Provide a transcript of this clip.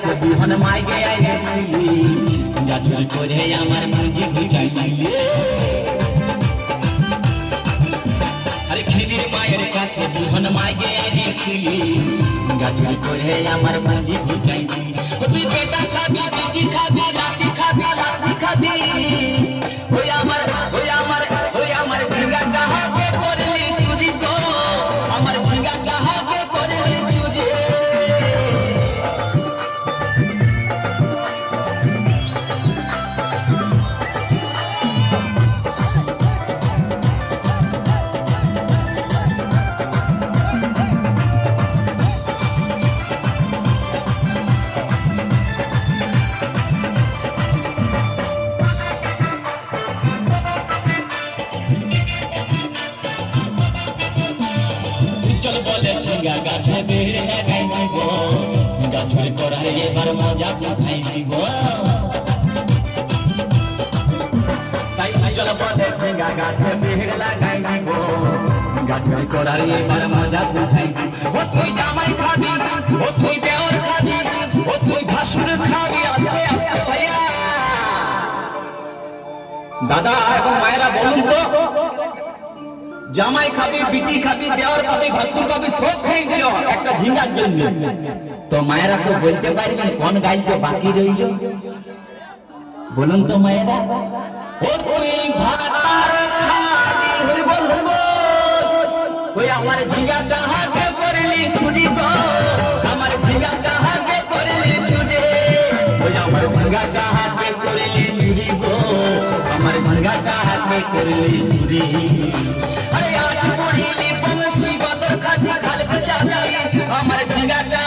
গাছে বিহন মাইগে আইছিলি গাছুল করে আমার পুঁজি ঘুচাইলি আরে খিদির মায়ের কাছে বিহন মাইগে আইছিলি গাছুল করে আমার পুঁজি ঘুচাইলি তুই বেটা খাবি বিটি খাবি লাতি খাবি লাতি খাবি ওই আমার ঝিঙ্গা কাহাকে করলি চুরি তো আমার ঝিঙ্গা কাহাকে করলি চুরি চল বলে ঝিঙ্গা গাছে বের লাগাই দিব গাছুল করার এবার মজা উঠাই দিব তাই চল বলে ঝিঙ্গা গাছে বের লাগাই দিব গাছুল করার এবার মজা উঠাই দিব ও তুই জামাই খাবি ও তুই দেওর খাবি ও তুই ভাসুর খাবি আস্তে আস্তে ভাইয়া দাদা এবং মায়েরা বলুন তো জামাই খাবি বিটি খাবি দেওর খাবি ভাসুর খাবি সব খেয়ে দিল একটা ঝিঙ্গার জন্য তো মায়েরা তো বলতে পারবেন কোন গাইতে বাকি রইল বলুন তো মায়েরা ও তুই ভাতার খাবি হরি বল ওই আমার ঝিঙ্গাটা হাতে করলি চুরি গো আমার ঝিঙ্গাটা হাতে করলি চুরি ওই আমার ঝিঙ্গাটা হাতে করলি চুরি গো আমার ঝিঙ্গাটা হাতে করলি চুরি আরে আজ পড়িলি বংশী বদর খাটি খাল যাবি আমার ঝিঙ্গাটা